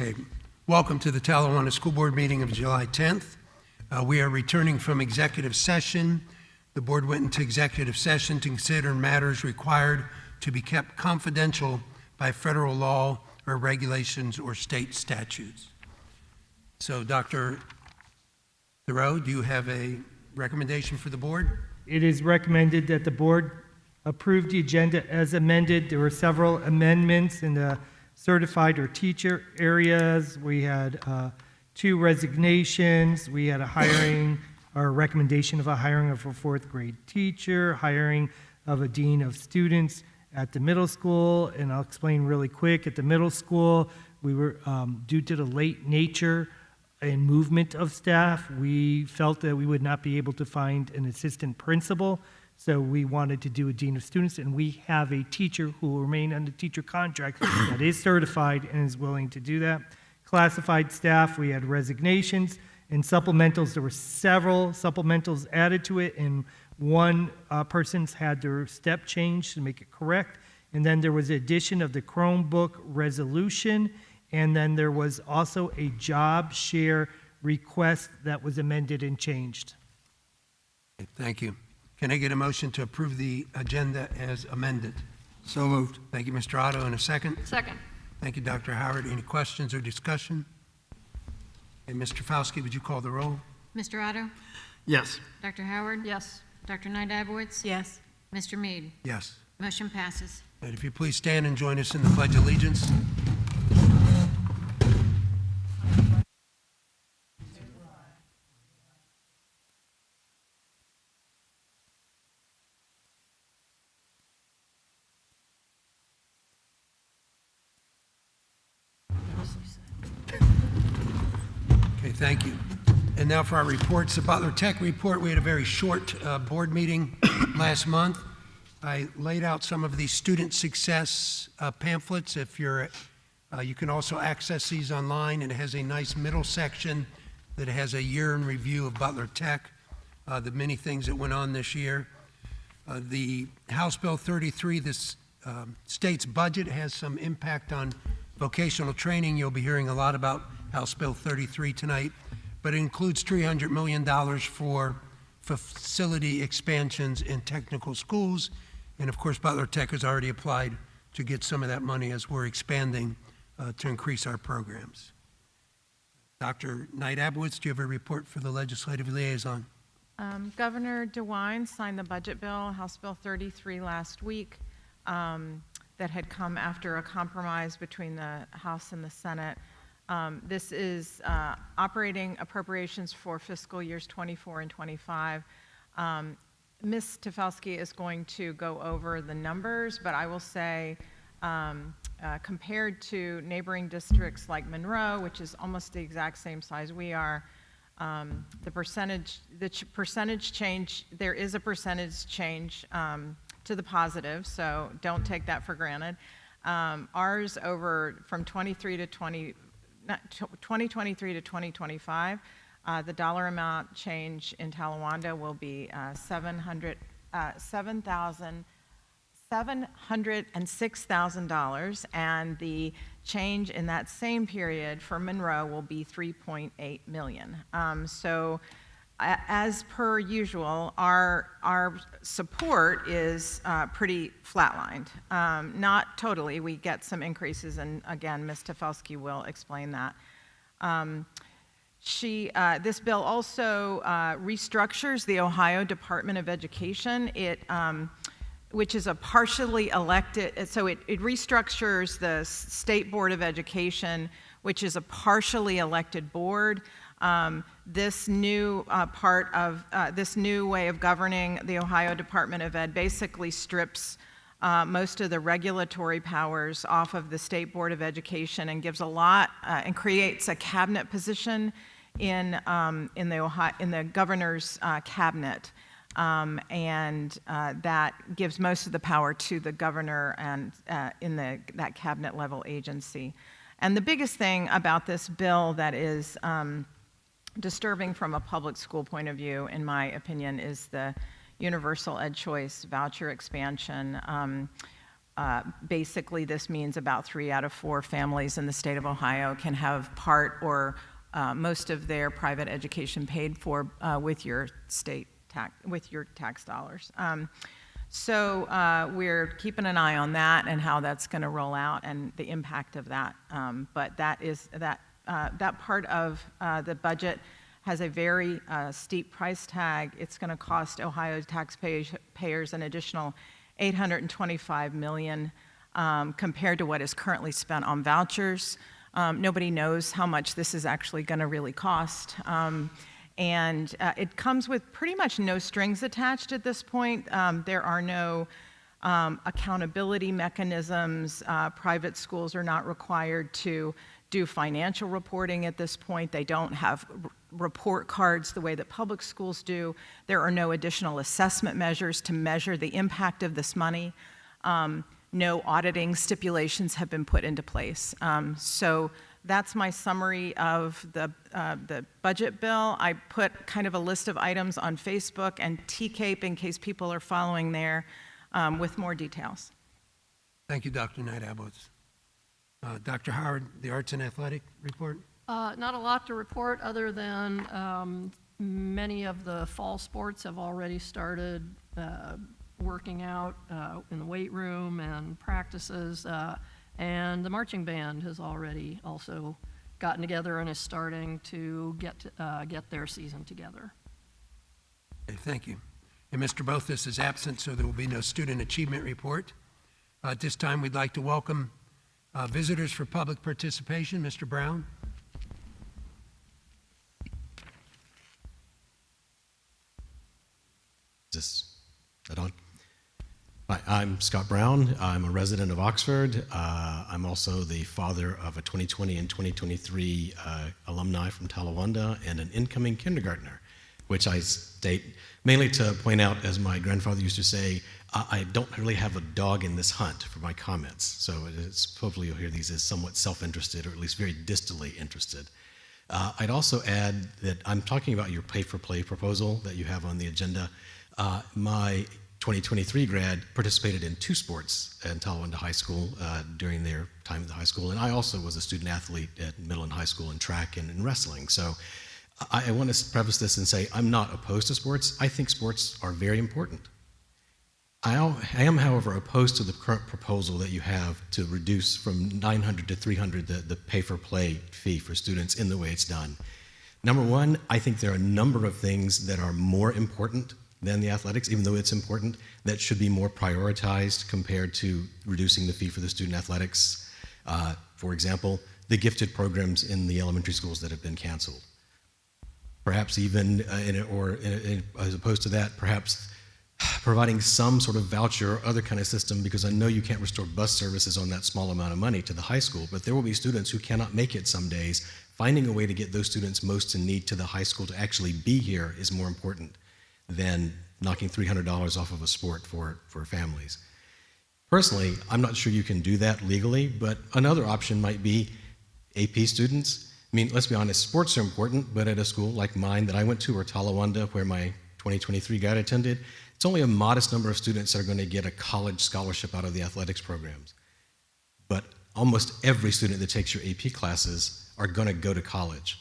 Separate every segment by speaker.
Speaker 1: Okay. Welcome to the Talawanda School Board meeting of July 10th. We are returning from executive session. The board went into executive session to consider matters required to be kept confidential by federal law or regulations or state statutes. So, Dr. Thoreau, do you have a recommendation for the board?
Speaker 2: It is recommended that the board approve the agenda as amended. There were several amendments in the certified or teacher areas. We had 2 resignations. We had a hiring or recommendation of a hiring of a 4th grade teacher, hiring of a dean of students at the middle school. And I'll explain really quick. At the middle school, we were, due to the late nature and movement of staff, we felt that we would not be able to find an assistant principal. So we wanted to do a dean of students, and we have a teacher who will remain under teacher contract that is certified and is willing to do that. Classified staff, we had resignations and supplementals. There were several supplementals added to it, and one person's had their step changed to make it correct. And then there was the addition of the Chromebook resolution, and then there was also a job share request that was amended and changed.
Speaker 1: Thank you. Can I get a motion to approve the agenda as amended?
Speaker 3: So moved.
Speaker 1: Thank you, Mr. Otto. And a second?
Speaker 4: Second.
Speaker 1: Thank you, Dr. Howard. Any questions or discussion? And Mr. Fauski, would you call the roll?
Speaker 4: Mr. Otto?
Speaker 3: Yes.
Speaker 4: Dr. Howard?
Speaker 5: Yes.
Speaker 4: Dr. Knight-Abowitz?
Speaker 5: Yes.
Speaker 4: Mr. Mead?
Speaker 1: Yes.
Speaker 4: Motion passes.
Speaker 1: And if you please stand and join us in the Pledge of Allegiance. Okay, thank you. And now for our reports. The Butler Tech report. We had a very short board meeting last month. I laid out some of these student success pamphlets. If you're, you can also access these online, and it has a nice middle section that has a year in review of Butler Tech, the many things that went on this year. The House Bill 33, this state's budget, has some impact on vocational training. You'll be hearing a lot about House Bill 33 tonight, but it includes $300 million for facility expansions in technical schools. And of course, Butler Tech has already applied to get some of that money as we're expanding to increase our programs. Dr. Knight-Abowitz, do you have a report for the legislative liaison?
Speaker 5: Governor DeWine signed the budget bill, House Bill 33, last week that had come after a compromise between the House and the Senate. This is operating appropriations for fiscal years 24 and 25. Ms. Tefelsky is going to go over the numbers, but I will say compared to neighboring districts like Monroe, which is almost the exact same size we are, the percentage change, there is a percentage change to the positive, so don't take that for granted. Ours over from 2023 to 2025, the dollar amount change in Talawanda will be $706,000, and the change in that same period for Monroe will be $3.8 million. So as per usual, our support is pretty flatlined. Not totally, we get some increases, and again, Ms. Tefelsky will explain that. This bill also restructures the Ohio Department of Education, which is a partially elected, so it restructures the State Board of Education, which is a partially elected board. This new this new way of governing the Ohio Department of Ed basically strips most of the regulatory powers off of the State Board of Education and gives a lot and creates a cabinet position in the governor's cabinet, and that gives most of the power to the governor and in that cabinet level agency. And the biggest thing about this bill that is disturbing from a public school point of view, in my opinion, is the universal ed choice voucher expansion. Basically, this means about 3 out of 4 families in the state of Ohio can have part or most of their private education paid for with your tax dollars. So we're keeping an eye on that and how that's going to roll out and the impact of that. But that part of the budget has a very steep price tag. It's going to cost Ohio taxpayers an additional $825 million compared to what is currently spent on vouchers. Nobody knows how much this is actually going to really cost. And it comes with pretty much no strings attached at this point. There are no accountability mechanisms. Private schools are not required to do financial reporting at this point. They don't have report cards the way that public schools do. There are no additional assessment measures to measure the impact of this money. No auditing stipulations have been put into place. So that's my summary of the budget bill. I put kind of a list of items on Facebook and TCAPE in case people are following there with more details.
Speaker 1: Thank you, Dr. Knight Abowitz. Dr. Howard, the Arts and Athletic report?
Speaker 3: Not a lot to report other than many of the fall sports have already started working out in the weight room and practices, and the marching band has already also gotten together and is starting to get their season together.
Speaker 1: Okay, thank you. And Mr. Bothus is absent, so there will be no student achievement report. At this time, we'd like to welcome visitors for public participation. Mr. Brown?
Speaker 6: Is that on? Hi, I'm Scott Brown. I'm a resident of Oxford. I'm also the father of a 2020 and 2023 alumni from Talawanda and an incoming kindergartner, which I state mainly to point out, as my grandfather used to say, I don't really have a dog in this hunt for my comments. So hopefully you'll hear these as somewhat self-interested or at least very distally interested. I'd also add that I'm talking about your pay-for-play proposal that you have on the agenda. My 2023 grad participated in 2 sports at Talawanda High School during their time at the high school, and I also was a student athlete at middle and high school in track and in wrestling. So I want to preface this and say I'm not opposed to sports. I think sports are very important. I am, however, opposed to the current proposal that you have to reduce from $900 to $300 the pay-for-play fee for students in the way it's done. Number one, I think there are a number of things that are more important than the athletics, even though it's important, that should be more prioritized compared to reducing the fee for the student athletics. For example, the gifted programs in the elementary schools that have been canceled. Perhaps even, as opposed to that, perhaps providing some sort of voucher or other kind of system, because I know you can't restore bus services on that small amount of money to the high school, but there will be students who cannot make it some days. Finding a way to get those students most in need to the high school to actually be here is more important than knocking $300 off of a sport for families. Personally, I'm not sure you can do that legally, but another option might be AP students. I mean, let's be honest, sports are important, but at a school like mine that I went to, or Talawanda, where my 2023 grad attended, it's only a modest number of students that are going to get a college scholarship out of the athletics programs. But almost every student that takes your AP classes are going to go to college.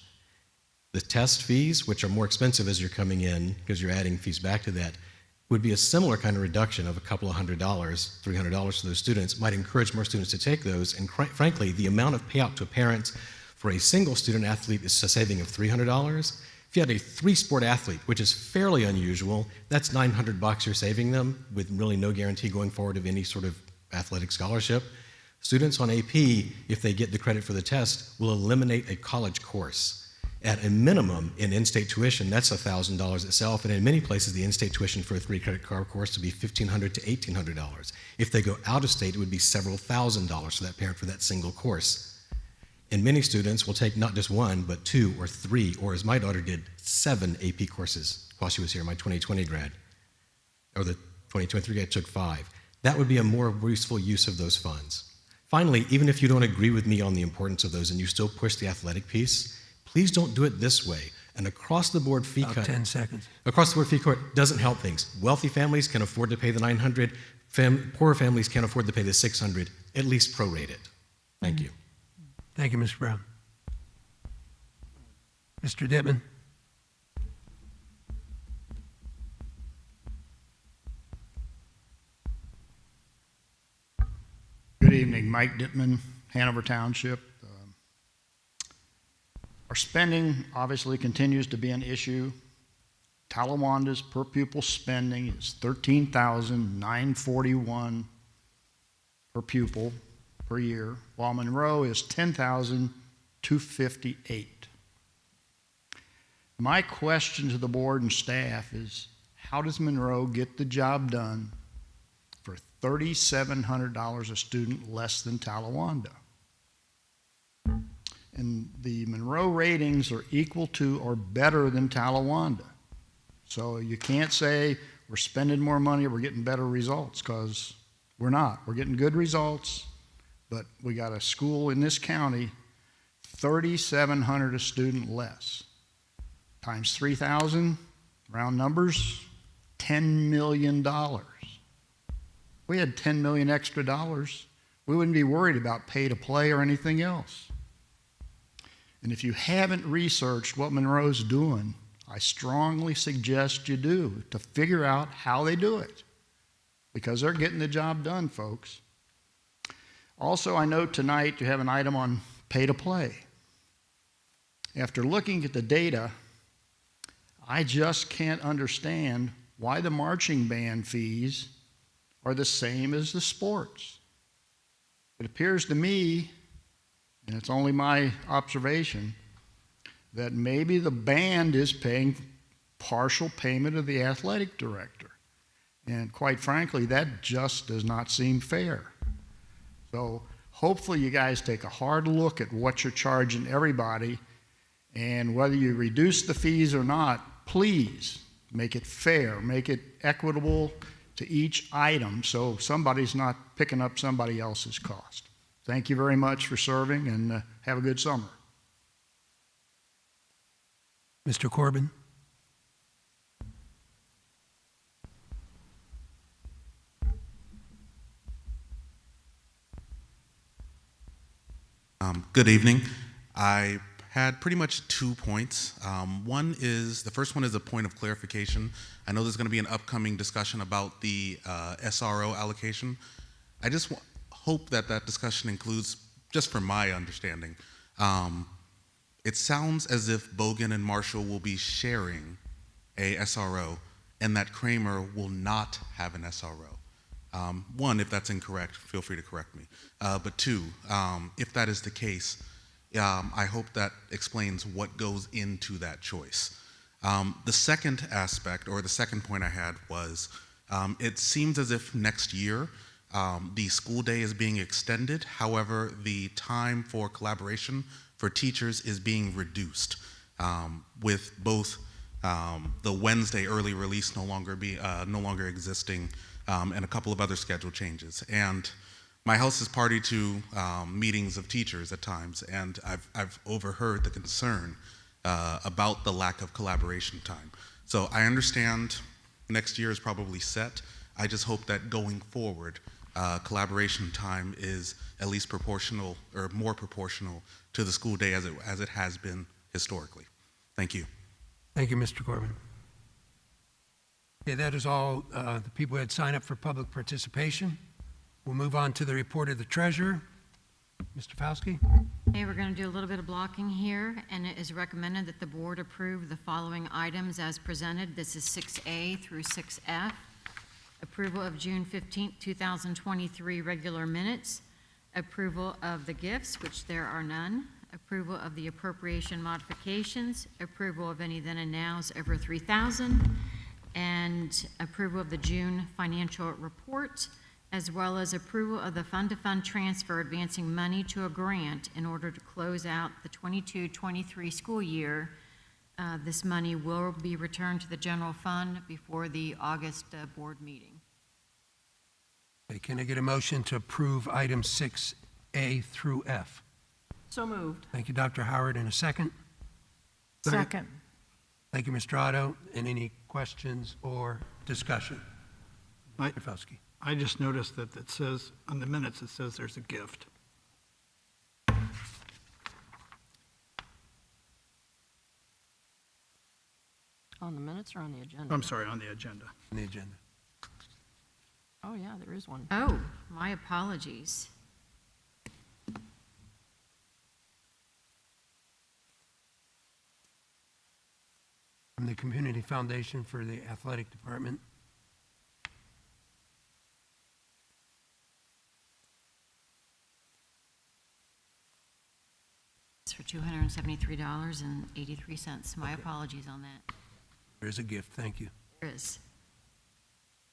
Speaker 6: The test fees, which are more expensive as you're coming in because you're adding fees back to that, would be a similar kind of reduction of a couple of $100, $300 for those students, might encourage more students to take those. And frankly, the amount of payout to parents for a single student athlete is a saving of $300. If you had a 3-sport athlete, which is fairly unusual, that's $900 you're saving them with really no guarantee going forward of any sort of athletic scholarship. Students on AP, if they get the credit for the test, will eliminate a college course. At a minimum, in in-state tuition, that's $1,000 itself, and in many places, the in-state tuition for a 3-credit course would be $1,500 to $1,800. If they go out of state, it would be several $1,000s for that parent for that single course. And many students will take not just 1, but 2 or 3, or as my daughter did, 7 AP courses while she was here, my 2020 grad. Or the 2023 grad took 5. That would be a more useful use of those funds. Finally, even if you don't agree with me on the importance of those and you still push the athletic piece, please don't do it this way. An across-the-board fee
Speaker 1: About
Speaker 6: cut.
Speaker 1: 10 seconds.
Speaker 6: Across-the-board fee cut doesn't help things. Wealthy families can afford to pay the $900. poorer families can't afford to pay the $600, at least prorate it. Thank you.
Speaker 1: Thank you, Mr. Brown. Mr. Dittman?
Speaker 7: Good evening, Mike Dittman, Hanover Township. Our spending obviously continues to be an issue. Talawanda's per pupil spending is $13,941 per pupil per year, while Monroe is $10,258. My question to the board and staff is, how does Monroe get the job done for $3,700 a student less than Talawanda? And the Monroe ratings are equal to or better than Talawanda. So you can't say we're spending more money, we're getting better results, because we're not. We're getting good results, but we got a school in this county, $3,700 a student less. Times 3,000, round numbers, $10 million. We had $10 million extra dollars, we wouldn't be worried about pay to play or anything else. And if you haven't researched what Monroe's doing, I strongly suggest you do, to figure out how they do it, because they're getting the job done, folks. Also, I know tonight you have an item on pay to play. After looking at the data, I just can't understand why the marching band fees are the same as the sports. It appears to me, and it's only my observation, that maybe the band is paying partial payment of the athletic director. And quite frankly, that just does not seem fair. So hopefully you guys take a hard look at what you're charging everybody, and whether you reduce the fees or not, please make it fair, make it equitable to each item, so somebody's not picking up somebody else's cost. Thank you very much for serving, and have a good summer.
Speaker 1: Mr. Corbin?
Speaker 8: Good evening. I had pretty much 2 points. The first one is a point of clarification. I know there's going to be an upcoming discussion about the SRO allocation. I just hope that that discussion includes, just for my understanding, it sounds as if Bogan and Marshall will be sharing a SRO and that Kramer will not have an SRO. One, if that's incorrect, feel free to correct me. But two, if that is the case, I hope that explains what goes into that choice. The second aspect, or the second point I had was, it seems as if next year the school day is being extended. However, the time for collaboration for teachers is being reduced, with both the Wednesday early release no longer existing, and a couple of other schedule changes. And my house is party to meetings of teachers at times, and I've overheard the concern about the lack of collaboration time. So I understand next year is probably set. I just hope that going forward, collaboration time is at least proportional or more proportional to the school day as it has been historically. Thank you.
Speaker 1: Thank you, Mr. Corbin. Okay, that is all the people who had signed up for public participation. We'll move on to the report of the treasurer. Mr. Fauski?
Speaker 4: Okay, we're going to do a little bit of blocking here, and it is recommended that the board approve the following items as presented. This is 6A through 6F. Approval of June 15th, 2023 regular minutes. Approval of the gifts, which there are none. Approval of the appropriation modifications. Approval of any then and nows over 3,000. And approval of the June financial report, as well as approval of the fund-to-fund transfer advancing money to a grant in order to close out the 22-23 school year. This money will be returned to the general fund before the August board meeting.
Speaker 1: Okay, can I get a motion to approve items 6A through F?
Speaker 3: So moved.
Speaker 1: Thank you, Dr. Howard. And a second?
Speaker 5: Second.
Speaker 1: Thank you, Mr. Otto. And any questions or discussion? Mr. Fauski?
Speaker 9: I just noticed that it says, on the minutes, it says there's a gift.
Speaker 3: On the minutes or on the agenda?
Speaker 9: I'm sorry, on the agenda.
Speaker 1: On the agenda.
Speaker 3: Oh, yeah, there is one.
Speaker 4: Oh, my apologies.
Speaker 1: From the Community Foundation for the Athletic Department.
Speaker 4: It's for $273.83. My apologies on that.
Speaker 1: There is a gift, thank you.
Speaker 4: There is.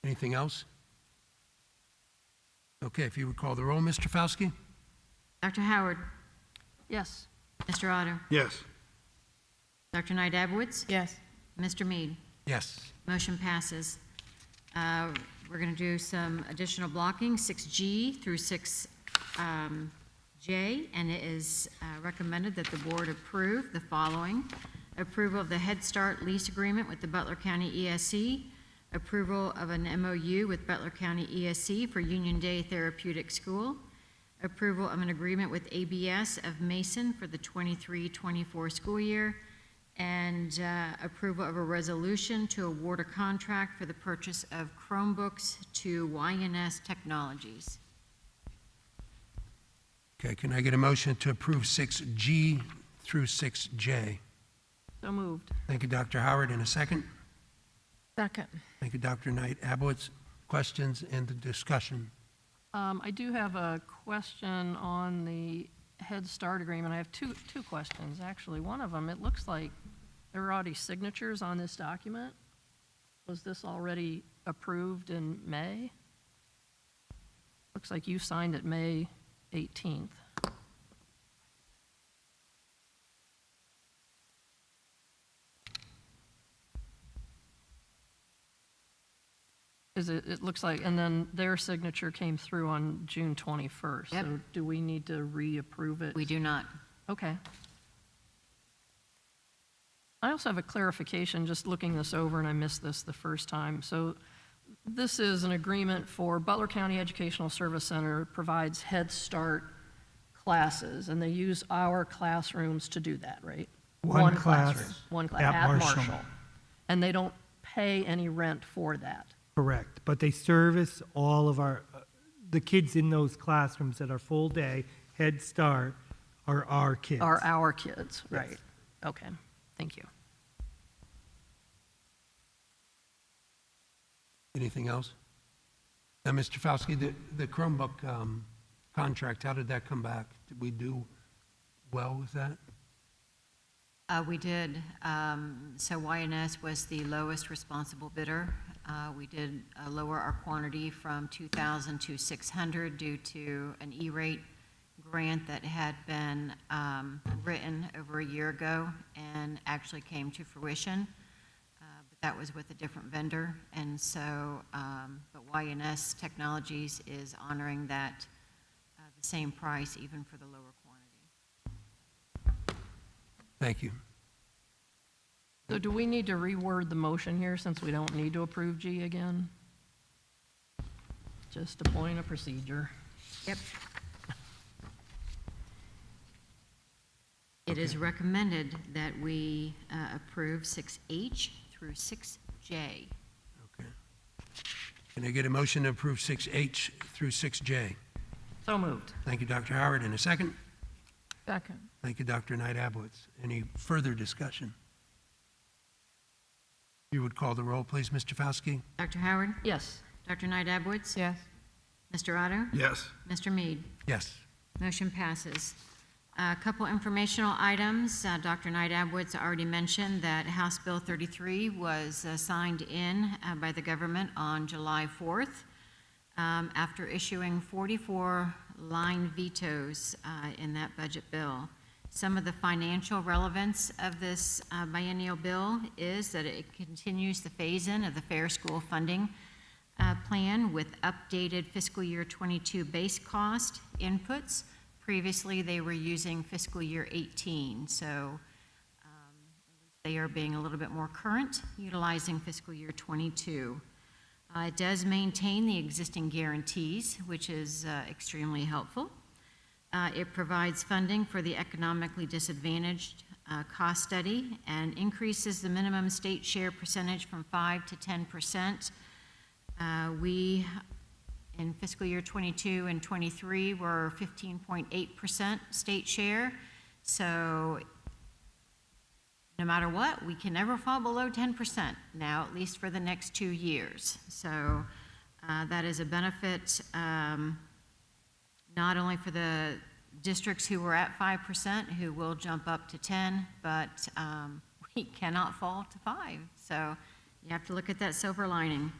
Speaker 1: Anything else? Okay, if you would call the roll, Mr. Fauski?
Speaker 4: Dr. Howard,
Speaker 3: Yes.
Speaker 4: Mr. Otto,
Speaker 9: Yes.
Speaker 4: Dr. Knight Abowitz,
Speaker 5: Yes.
Speaker 4: Mr. Mead.
Speaker 1: Yes.
Speaker 4: Motion passes. We're going to do some additional blocking, 6G through 6J, and it is recommended that the board approve the following: approval of the Head Start lease agreement with the Butler County ESC, approval of an MOU with Butler County ESC for Union Day Therapeutic School, approval of an agreement with ABS of Mason for the 23-24 school year, and approval of a resolution to award a contract for the purchase of Chromebooks to YNS Technologies.
Speaker 1: Okay, can I get a motion to approve 6G through 6J?
Speaker 3: So moved.
Speaker 1: Thank you, Dr. Howard. In a second.
Speaker 5: Second.
Speaker 1: Thank you, Dr. Knight. Abowitz, questions and the discussion.
Speaker 3: I do have a question on the Head Start agreement. I have two questions, actually. One of them, it looks like there are already signatures on this document. Was this already approved in May? Looks like you signed it May 18th. It looks like, and then their signature came through on June 21st.
Speaker 4: Yep.
Speaker 3: So do we need to reapprove it?
Speaker 4: We do not.
Speaker 3: Okay. I also have a clarification, just looking this over, and I missed this the first time. So this is an agreement for Butler County Educational Service Center provides Head Start classes, and they use our classrooms to do that, right?
Speaker 2: One class
Speaker 3: classroom, one class
Speaker 2: at
Speaker 3: at
Speaker 2: Marshall.
Speaker 3: Marshall. And they don't pay any rent for that.
Speaker 2: Correct, but they service all of the kids in those classrooms that are full day, Head Start, are our kids.
Speaker 3: Are our kids,
Speaker 2: Yes.
Speaker 3: right? Okay, thank you.
Speaker 1: Anything else? Now, Mr. Fauski, the Chromebook contract, how did that come back? Did we do well with that?
Speaker 4: We did. So YNS was the lowest responsible bidder. We did lower our quantity from 2,000 to 600 due to an E-rate grant that had been written over a year ago and actually came to fruition. But that was with a different vendor. And so, but YNS Technologies is honoring that the same price even for the lower quantity.
Speaker 1: Thank you.
Speaker 3: So do we need to reword the motion here since we don't need to approve G again? Just a point of procedure.
Speaker 4: Yep. It is recommended that we approve 6H through 6J.
Speaker 1: Okay. Can I get a motion to approve 6H through 6J?
Speaker 3: So moved.
Speaker 1: Thank you, Dr. Howard. In a second.
Speaker 5: Second.
Speaker 1: Thank you, Dr. Knight Abowitz. Any further discussion? If you would call the roll, please, Mr. Fauski.
Speaker 4: Dr. Howard?
Speaker 3: Yes.
Speaker 4: Dr. Knight Abowitz?
Speaker 5: Yes.
Speaker 4: Mr. Otto?
Speaker 9: Yes.
Speaker 4: Mr. Mead?
Speaker 1: Yes.
Speaker 4: Motion passes. A couple informational items. Dr. Knight Abowitz already mentioned that House Bill 33 was signed in by the government on July 4th after issuing 44 line vetoes in that budget bill. Some of the financial relevance of this biennial bill is that it continues the phase-in of the Fair School funding plan with updated fiscal year 22 base cost inputs. Previously, they were using fiscal year 18, so they are being a little bit more current, utilizing fiscal year 22. It does maintain the existing guarantees, which is extremely helpful. It provides funding for the economically disadvantaged cost study and increases the minimum state share percentage from 5 to 10%. We, in fiscal year 22 and 23, were 15.8% state share. So no matter what, we can never fall below 10% now, at least for the next 2 years. So that is a benefit not only for the districts who were at 5%, who will jump up to 10, but we cannot fall to 5. So you have to look at that silver lining.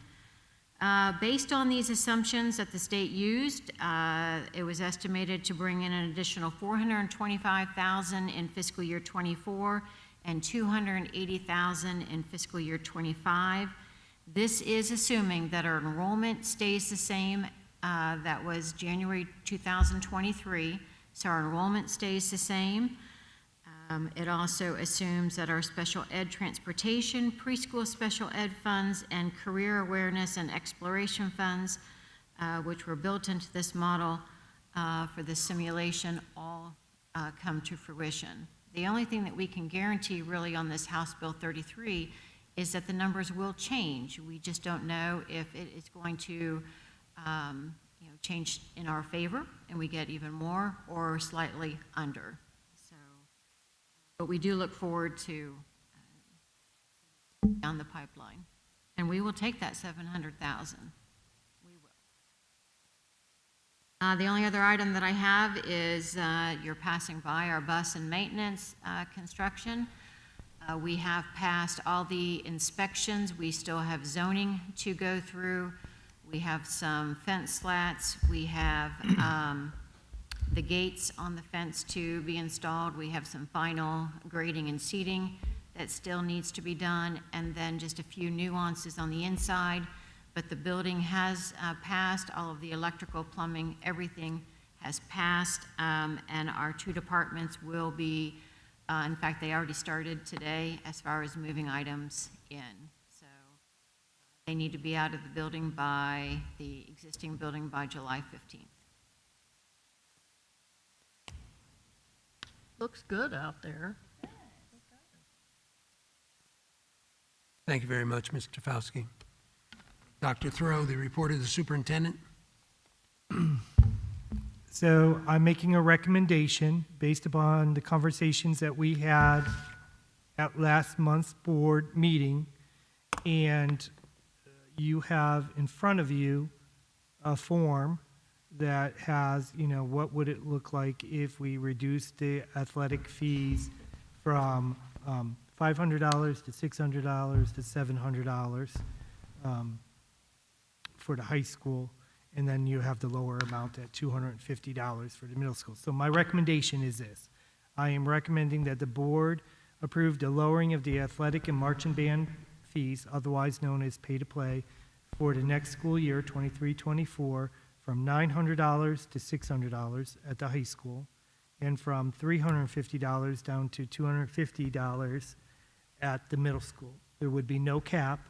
Speaker 4: Based on these assumptions that the state used, it was estimated to bring in an additional $425,000 in fiscal year 24 and $280,000 in fiscal year 25. This is assuming that our enrollment stays the same that was January 2023, so our enrollment stays the same. It also assumes that our special ed transportation, preschool special ed funds, and career awareness and exploration funds, which were built into this model for the simulation, all come to fruition. The only thing that we can guarantee really on this House Bill 33 is that the numbers will change. We just don't know if it is going to change in our favor and we get even more or slightly under. But we do look forward to down the pipeline. And we will take that $700,000. We will. The only other item that I have is you're passing by our bus and maintenance construction. We have passed all the inspections. We still have zoning to go through. We have some fence slats. We have the gates on the fence to be installed. We have some final grading and seating that still needs to be done, and then just a few nuances on the inside. But the building has passed, all of the electrical, plumbing, everything has passed, and our 2 departments will be, in fact, they already started today as far as moving items in. So they need to be out of the building by, the existing building by July 15th.
Speaker 3: Looks good out there.
Speaker 1: Thank you very much, Mr. Tofowski. Dr. Thoreau, the report of the superintendent.
Speaker 2: So I'm making a recommendation based upon the conversations that we had at last month's board meeting, and you have in front of you a form that has, what would it look like if we reduced the athletic fees from $500 to $600 to $700 for the high school, and then you have the lower amount at $250 for the middle school. So my recommendation is this. I am recommending that the board approve the lowering of the athletic and marching band fees, otherwise known as pay-to-play, for the next school year, 23-24, from $900 to $600 at the high school, and from $350 down to $250 at the middle school. There would be no cap,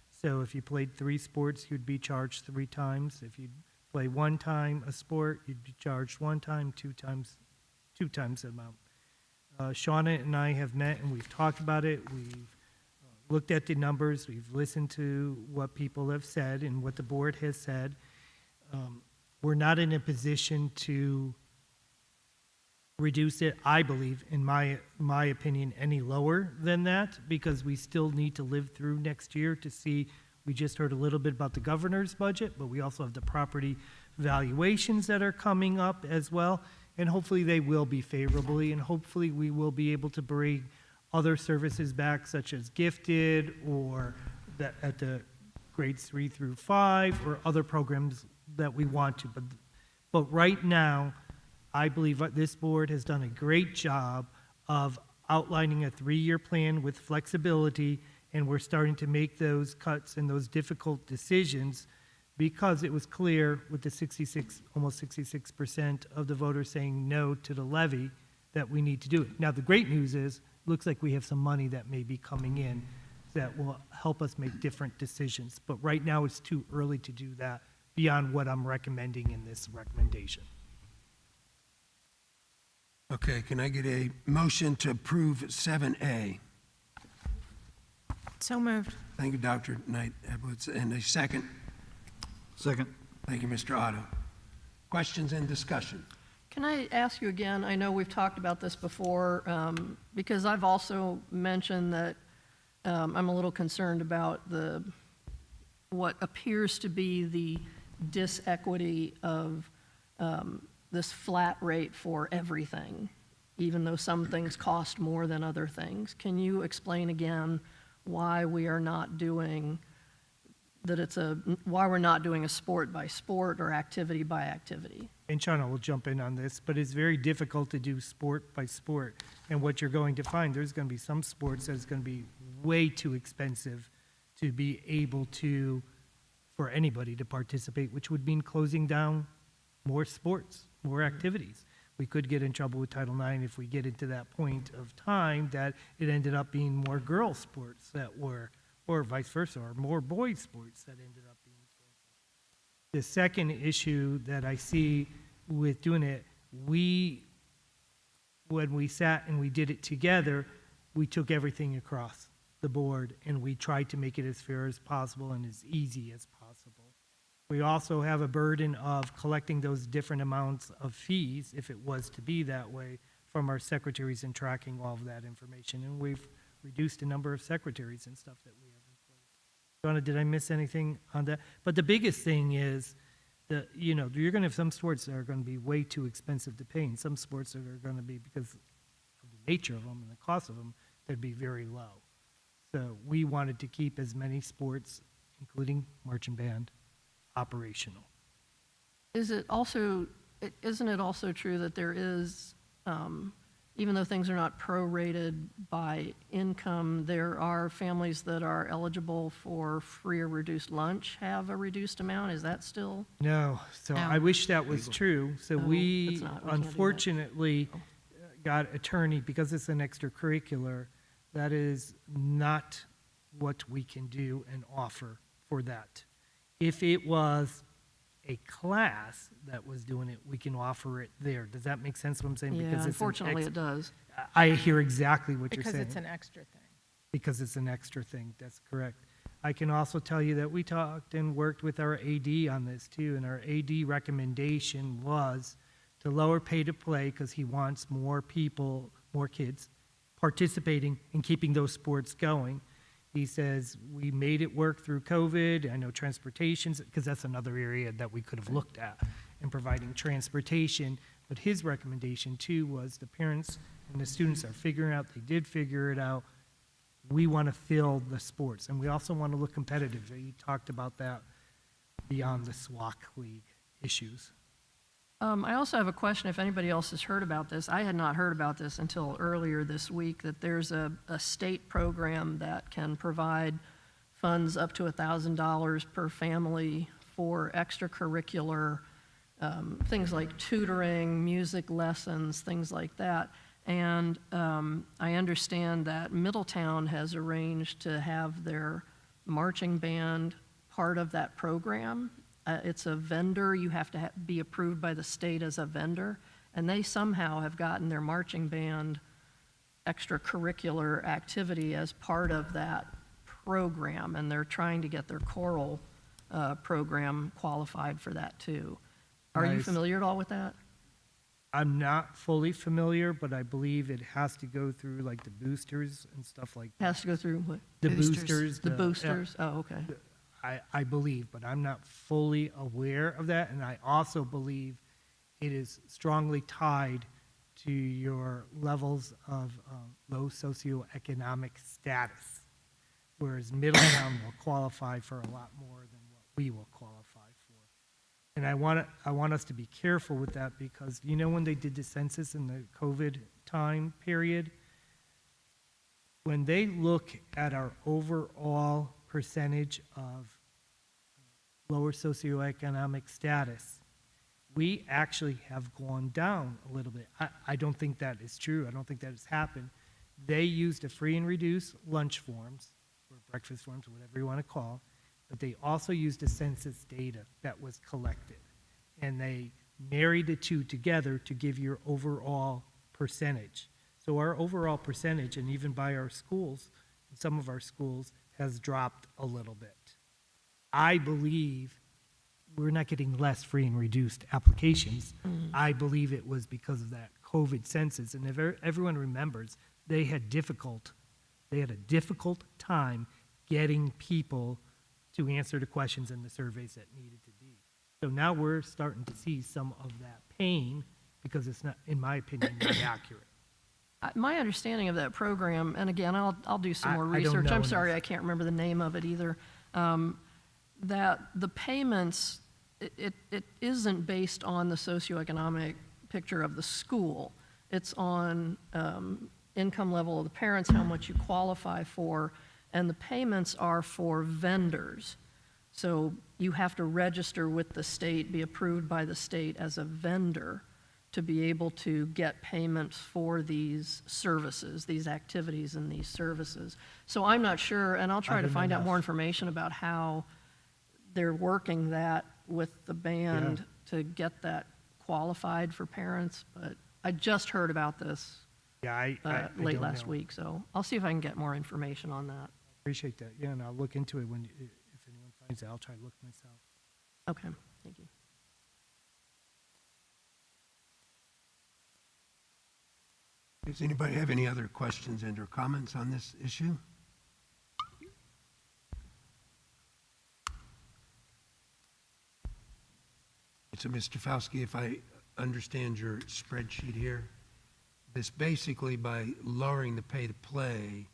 Speaker 2: so if you played 3 sports, you'd be charged 3 times. If you play 1 time a sport, you'd be charged 1 time, 2 times the amount. Shauna and I have met and we've talked about it. We've looked at the numbers. We've listened to what people have said and what the board has said. We're not in a position to reduce it, I believe, in my opinion, any lower than that, because we still need to live through next year to see. We just heard a little bit about the governor's budget, but we also have the property valuations that are coming up as well, and hopefully they will be favorably, and hopefully we will be able to bring other services back, such as gifted, or that at the grades 3 through 5, or other programs that we want to. But right now, I believe this board has done a great job of outlining a 3-year plan with flexibility, and we're starting to make those cuts and those difficult decisions because it was clear with the almost 66% of the voters saying no to the levy that we need to do it. Now, the great news is, looks like we have some money that may be coming in. that will help us make different decisions. But right now, it's too early to do that beyond what I'm recommending in this recommendation.
Speaker 1: Okay, can I get a motion to approve 7A?
Speaker 5: So moved.
Speaker 1: Thank you, Dr. Knight Edwards. And a second?
Speaker 9: Second.
Speaker 1: Thank you, Mr. Otto. Questions and discussion?
Speaker 3: Can I ask you again, I know we've talked about this before, because I've also mentioned that I'm a little concerned about what appears to be the disequity of this flat rate for everything, even though some things cost more than other things. Can you explain again why we are not doing why we're not doing a sport by sport or activity by activity?
Speaker 2: And Shauna will jump in on this, but it's very difficult to do sport by sport. And what you're going to find, there's going to be some sports that's going to be way too expensive to be able to, for anybody to participate, which would mean closing down more sports, more activities. We could get in trouble with Title IX if we get into that point of time that it ended up being more girl sports that were, or vice versa, or more boys sports that ended up being. The second issue that I see with doing it, when we sat and we did it together, we took everything across the board and we tried to make it as fair as possible and as easy as possible. We also have a burden of collecting those different amounts of fees, if it was to be that way, from our secretaries and tracking all of that information. And we've reduced the number of secretaries and stuff that we have in place. Donna, did I miss anything on that? But the biggest thing is that, you're going to have some sports that are going to be way too expensive to pay, and some sports that are going to be, because of the nature of them and the cost of them, they'd be very low. So we wanted to keep as many sports, including marching band, operational.
Speaker 3: Isn't it also true that there is, even though things are not prorated by income, there are families that are eligible for free or reduced lunch have a reduced amount? Is that still?
Speaker 2: No, so
Speaker 4: No.
Speaker 2: I wish that was true. So
Speaker 3: No,
Speaker 2: we
Speaker 3: it's not. We can't do that.
Speaker 2: unfortunately got attorney, because it's an extracurricular, that is not what we can do and offer for that. If it was a class that was doing it, we can offer it there. Does that make sense what I'm saying?
Speaker 3: Yeah,
Speaker 2: Because it's an
Speaker 3: unfortunately it does.
Speaker 2: I hear exactly what you're
Speaker 5: Because
Speaker 2: saying.
Speaker 5: it's an extra thing.
Speaker 2: Because it's an extra thing, that's correct. I can also tell you that we talked and worked with our AD on this too, and our AD recommendation was to lower pay to play because he wants more people, more kids participating and keeping those sports going. He says, we made it work through COVID. I know transportation, because that's another area that we could have looked at in providing transportation. But his recommendation too was the parents and the students are figuring out, they did figure it out. We want to fill the sports, and we also want to look competitive. He talked about that beyond the SWAC league issues.
Speaker 3: I also have a question, if anybody else has heard about this. I had not heard about this until earlier this week, that there's a state program that can provide funds up to $1,000 per family for extracurricular things like tutoring, music lessons, things like that. And I understand that Middletown has arranged to have their marching band part of that program. It's a vendor. You have to be approved by the state as a vendor. And they somehow have gotten their marching band extracurricular activity as part of that program. And they're trying to get their choral program qualified for that too. Are you
Speaker 2: Nice.
Speaker 3: familiar at all with that?
Speaker 2: I'm not fully familiar, but I believe it has to go through like the boosters and stuff like that.
Speaker 3: Has to go through what?
Speaker 2: The
Speaker 4: Boosters.
Speaker 2: boosters.
Speaker 3: The
Speaker 2: yeah.
Speaker 3: boosters? Oh, okay.
Speaker 2: I believe, but I'm not fully aware of that. And I also believe it is strongly tied to your levels of low socioeconomic status, whereas Middletown will qualify for a lot more than what we will qualify for. And I want us to be careful with that because, when they did the census in the COVID time period, when they look at our overall percentage of lower socioeconomic status, we actually have gone down a little bit. I don't think that is true. I don't think that has happened. They used a free and reduced lunch forms for breakfast rooms, whatever you want to call, but they also used the census data that was collected. And they married the two together to give your overall percentage. So our overall percentage, and even by our schools, some of our schools, has dropped a little bit. I believe we're not getting less free and reduced applications. I believe it was because of that COVID census. And if everyone remembers, they had a difficult time getting people to answer the questions in the surveys that needed to be. So now we're starting to see some of that pain because it's not, in my opinion, not accurate.
Speaker 3: My understanding of that program, and again, I'll do some more
Speaker 2: I don't
Speaker 3: research.
Speaker 2: know
Speaker 3: I'm sorry,
Speaker 2: enough.
Speaker 3: I can't remember the name of it either. That the payments, it isn't based on the socioeconomic picture of the school. It's on income level of the parents, how much you qualify for, and the payments are for vendors. So you have to register with the state, be approved by the state as a vendor to be able to get payments for these services, these activities and these services. So I'm not sure, and I'll try to
Speaker 2: don't
Speaker 3: find out
Speaker 2: know.
Speaker 3: more information about how they're working that with the band to get that qualified for parents, but I just heard about this
Speaker 2: Yeah, I
Speaker 3: late
Speaker 2: don't
Speaker 3: last
Speaker 2: know.
Speaker 3: week, so I'll see if I can get more information on that.
Speaker 2: Appreciate that. Yeah, and I'll look into it when, if anyone finds it, I'll try to look myself.
Speaker 3: Okay, thank you.
Speaker 1: Does anybody have any other questions and/or comments on this issue? So, Mr. Fauski, if I understand your spreadsheet here, this basically, by lowering the pay-to-play,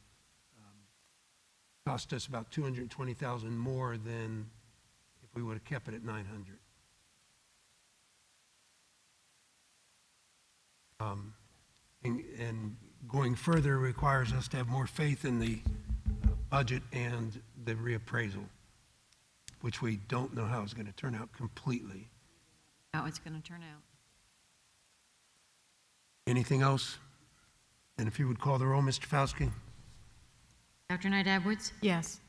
Speaker 1: cost us about $220,000 more than if we would have kept it at 900. And going further requires us to have more faith in the budget and the reappraisal, which we don't know how it's going to turn out completely.
Speaker 4: How it's going to turn out.
Speaker 1: Anything else? And if you would call the roll, Mr. Fauski?
Speaker 4: Dr. Knight Edwards?
Speaker 5: Yes.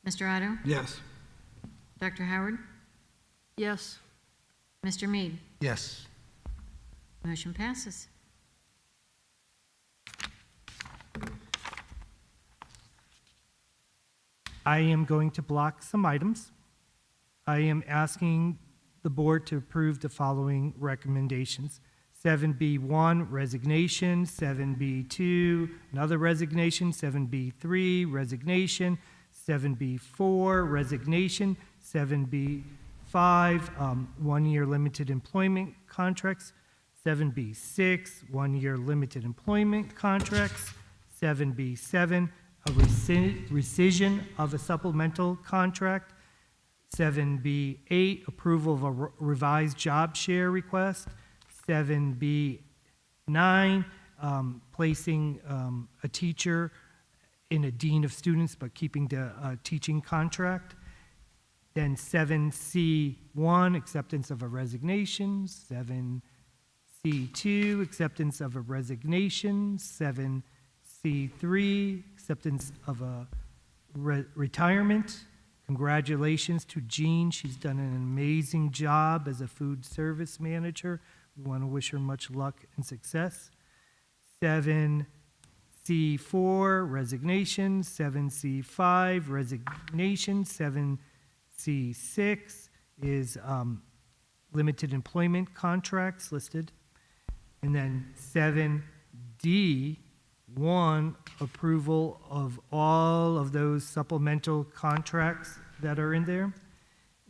Speaker 4: Mr. Otto?
Speaker 1: Yes.
Speaker 4: Dr. Howard?
Speaker 3: Yes,
Speaker 4: Mr. Mead?
Speaker 1: Yes.
Speaker 4: Motion passes.
Speaker 2: I am going to block some items. I am asking the board to approve the following recommendations. 7B1, resignation. 7B2, another resignation. 7B3, resignation. 7B4, resignation. 7B5, one-year limited employment contracts. 7B6, one-year limited employment contracts. 7B7, a rescission of a supplemental contract. 7B8, approval of a revised job share request. 7B9, placing a teacher in a dean of students but keeping the teaching contract. Then 7C1, acceptance of a resignation. 7C2, acceptance of a resignation. 7C3, acceptance of a retirement. Congratulations to Jean. She's done an amazing job as a food service manager. We want to wish her much luck and success. 7C4, resignation. 7C5, resignation. 7C6 is limited employment contracts listed. And then 7D1, approval of all of those supplemental contracts that are in there.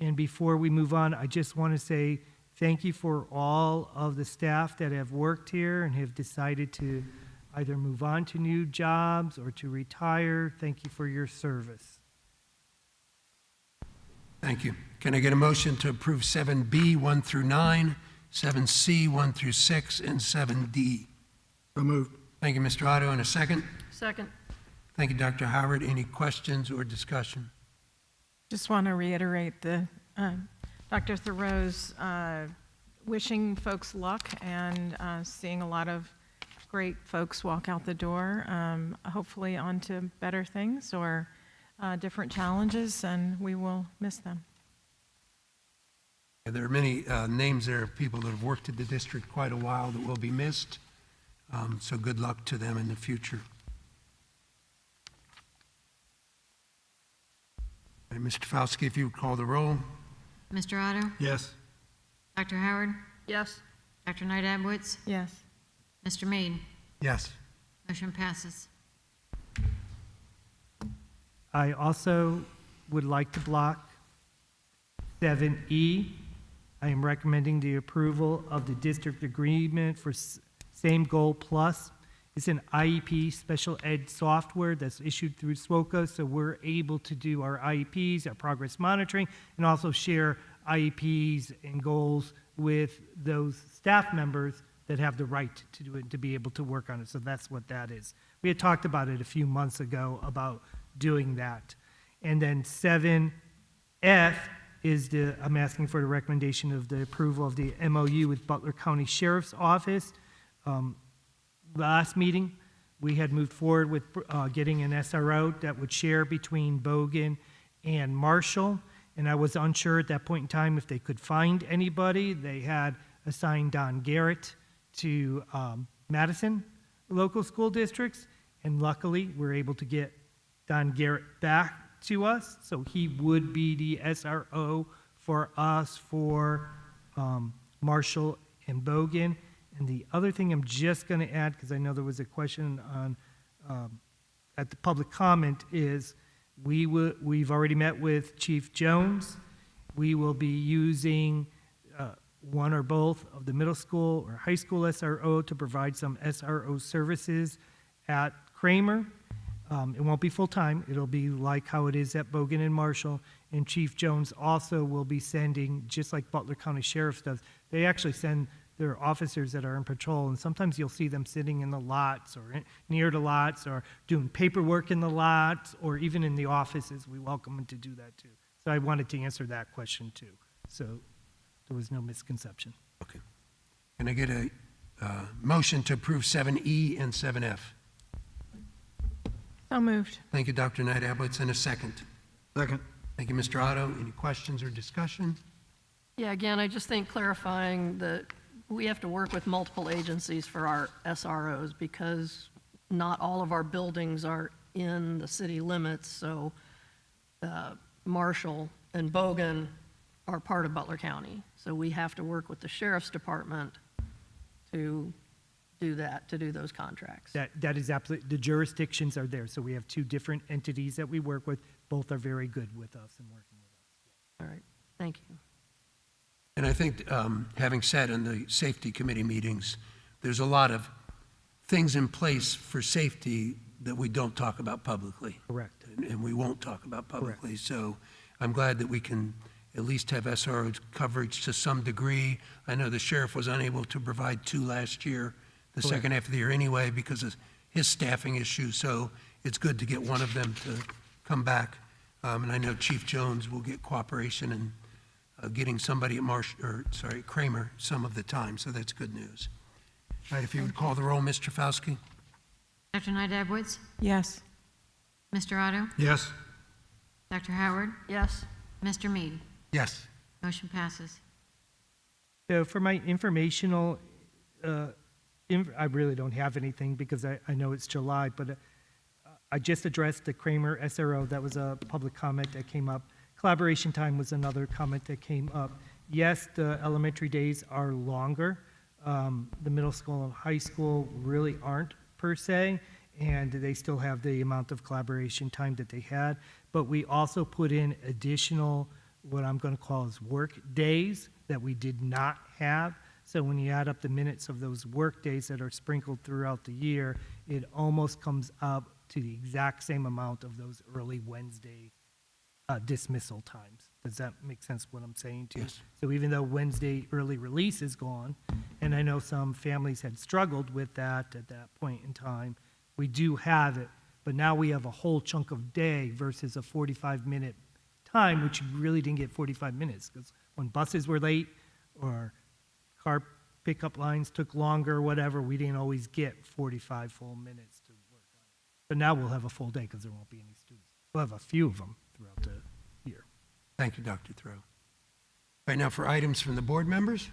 Speaker 2: And before we move on, I just want to say thank you for all of the staff that have worked here and have decided to either move on to new jobs or to retire. Thank you for your service.
Speaker 1: Thank you. Can I get a motion to approve 7B, 1 through 9, 7C, 1 through 6, and 7D?
Speaker 9: So moved.
Speaker 1: Thank you, Mr. Otto. And a second?
Speaker 3: second.
Speaker 1: Thank you, Dr. Howard. Any questions or discussion?
Speaker 5: Just want to reiterate Dr. Thoreau's wishing folks luck and seeing a lot of great folks walk out the door, hopefully onto better things or different challenges, and we will miss them.
Speaker 1: There are many names there of people that have worked at the district quite a while that will be missed. So good luck to them in the future. All right, Mr. Fauski, if you would call the roll.
Speaker 4: Mr. Otto?
Speaker 9: Yes.
Speaker 4: Dr. Howard?
Speaker 3: Yes,
Speaker 4: Dr. Knight Abowitz?
Speaker 5: Yes.
Speaker 4: Mr. Mead?
Speaker 1: Yes.
Speaker 4: Motion passes.
Speaker 2: I also would like to block 7E. I am recommending the approval of the district agreement for Same Goal Plus. It's an IEP special ed software that's issued through SWOCA, so we're able to do our IEPs, our progress monitoring, and also share IEPs and goals with those staff members that have the right to do it, to be able to work on it. So that's what that is. We had talked about it a few months ago about doing that. And then 7F is I'm asking for the recommendation of the approval of the MOU with Butler County Sheriff's Office. Last meeting, we had moved forward with getting an SRO that would share between Bogan and Marshall, and I was unsure at that point in time if they could find anybody. They had assigned Don Garrett to Madison local school districts, and luckily, we're able to get Don Garrett back to us, so he would be the SRO for us for Marshall and Bogan. And the other thing I'm just going to add, because I know there was a question on at the public comment, is we've already met with Chief Jones. We will be using one or both of the middle school or high school SRO to provide some SRO services at Kramer. It won't be full-time. It'll be like how it is at Bogan and Marshall. And Chief Jones also will be sending, just like Butler County Sheriff's does, they actually send their officers that are in patrol, and sometimes you'll see them sitting in the lots or near the lots or doing paperwork in the lots or even in the offices. We welcome them to do that too. So I wanted to answer that question too. So there was no misconception.
Speaker 1: Okay. Can I get a motion to approve 7E and 7F?
Speaker 5: So moved.
Speaker 1: Thank you, Dr. Knight Abowitz, and a second.
Speaker 9: Second.
Speaker 1: Thank you, Mr. Otto. Any questions or discussion?
Speaker 3: yeah, again, I just think clarifying that we have to work with multiple agencies for our SROs because not all of our buildings are in the city limits, so Marshall and Bogan are part of Butler County. So we have to work with the sheriff's department to do that, to do those contracts.
Speaker 2: That is absolutely, the jurisdictions are there. So we have two different entities that we work with. Both are very good with us and working with us.
Speaker 3: All right, thank you.
Speaker 1: And I think, having said in the safety committee meetings, there's a lot of things in place for safety that we don't talk about publicly.
Speaker 2: Correct.
Speaker 1: And we won't talk about publicly. So I'm glad that we can at least have SRO coverage to some degree. I know the sheriff was unable to provide 2 last year, the
Speaker 2: Correct.
Speaker 1: second half of the year anyway, because of his staffing issues. So it's good to get one of them to come back. And I know Chief Jones will get cooperation in getting somebody at Kramer some of the time. So that's good news. All right, if you would call the roll, Mr. Fauski.
Speaker 4: Dr. Knight Abowitz?
Speaker 5: Yes.
Speaker 4: Mr. Otto?
Speaker 9: Yes.
Speaker 4: Dr. Howard?
Speaker 3: Yes,
Speaker 4: Mr. Mead?
Speaker 1: Yes.
Speaker 4: Motion passes.
Speaker 2: So for my informational, I really don't have anything because I know it's July, but I just addressed the Kramer SRO. That was a public comment that came up. Collaboration time was another comment that came up. Yes, the elementary days are longer. The middle school and high school really aren't per se, and they still have the amount of collaboration time that they had. But we also put in additional, what I'm going to call as work days that we did not have. So when you add up the minutes of those work days that are sprinkled throughout the year, it almost comes up to the exact same amount of those early Wednesday dismissal times. Does that make sense what I'm saying to you?
Speaker 1: Yes.
Speaker 2: So even though Wednesday early release is gone, and I know some families had struggled with that at that point in time, we do have it, but now we have a whole chunk of day versus a 45-minute time, which you really didn't get 45 minutes, because when buses were late or car pickup lines took longer, whatever, we didn't always get 45 full minutes to work on it. But now we'll have a full day because there won't be any students. We'll have a few of them throughout the year.
Speaker 1: Thank you, Dr. Throw. Right now for items from the board members.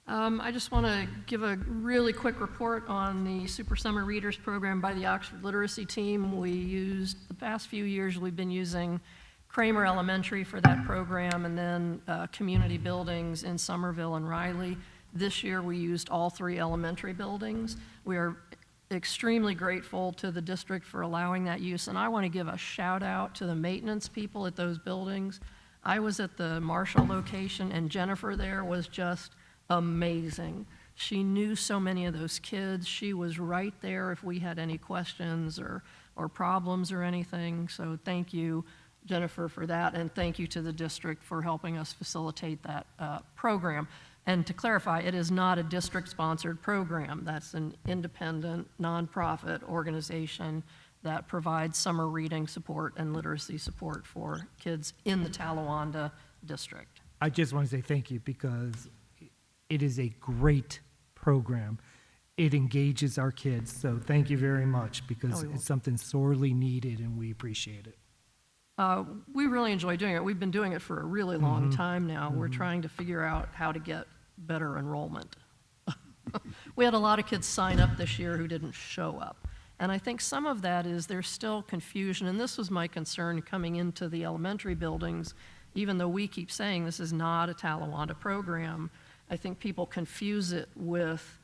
Speaker 3: I just want to give a really quick report on the Super Summer Readers Program by the Oxford Literacy Team. The past few years, we've been using Kramer Elementary for that program, and then community buildings in Somerville and Riley. This year, we used all 3 elementary buildings. We are extremely grateful to the district for allowing that use, and I want to give a shout out to the maintenance people at those buildings. I was at the Marshall location, and Jennifer there was just amazing. She knew so many of those kids. She was right there if we had any questions or problems or anything. So thank you, Jennifer, for that, and thank you to the district for helping us facilitate that program. And to clarify, it is not a district-sponsored program. That's an independent, nonprofit organization that provides summer reading support and literacy support for kids in the Talawanda district.
Speaker 2: I just want to say thank you because it is a great program. It engages our kids, so thank you very much because it's something sorely needed and we appreciate it.
Speaker 3: We really enjoy doing it. We've been doing it for a really long time now. We're trying to figure out how to get better enrollment. We had a lot of kids sign up this year who didn't show up. And I think some of that is there's still confusion, and this was my concern coming into the elementary buildings, even though we keep saying this is not a Talawanda program. I think people confuse it with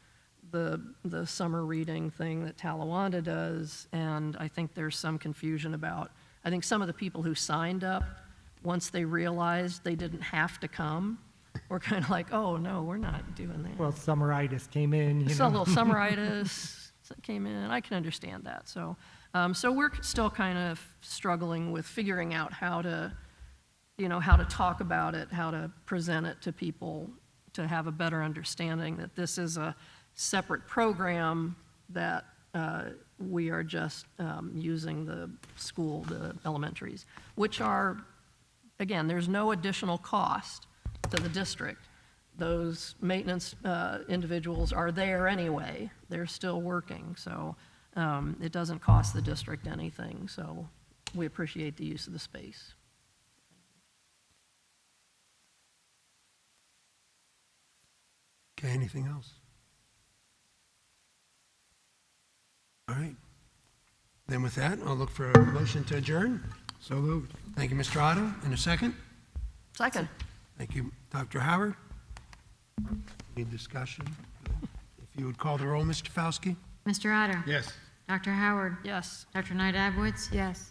Speaker 3: the summer reading thing that Talawanda does, and I think there's some confusion about, I think some of the people who signed up, once they realized they didn't have to come, were kind of like, oh, no, we're not doing that.
Speaker 2: Well, summeritis came in,
Speaker 3: So a little summeritis came in. I can understand that. So we're still kind of struggling with figuring out how to talk about it, how to present it to people, to have a better understanding that this is a separate program that we are just using the school, the elementaries, which are, again, there's no additional cost to the district. Those maintenance individuals are there anyway. They're still working, so it doesn't cost the district anything. So we appreciate the use of the space.
Speaker 1: Okay, anything else? All right. Then with that, I'll look for a motion to adjourn.
Speaker 9: So moved.
Speaker 1: Thank you, Mr. Otto. In a second.
Speaker 3: Second.
Speaker 1: Thank you, Dr. Howard. Any discussion? If you would call the roll, Mr. Fauski?
Speaker 4: Mr. Otter?
Speaker 9: Yes.
Speaker 4: Dr. Howard?
Speaker 3: Yes.
Speaker 4: Dr. Knight Abowitz?
Speaker 5: Yes.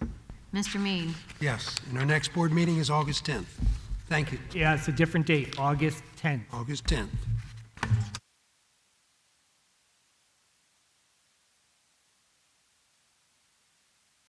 Speaker 4: Mr. Mead?
Speaker 1: Yes. And our next board meeting is August 10th. Thank you.
Speaker 2: Yeah, it's a different date, August 10th.
Speaker 1: August 10th.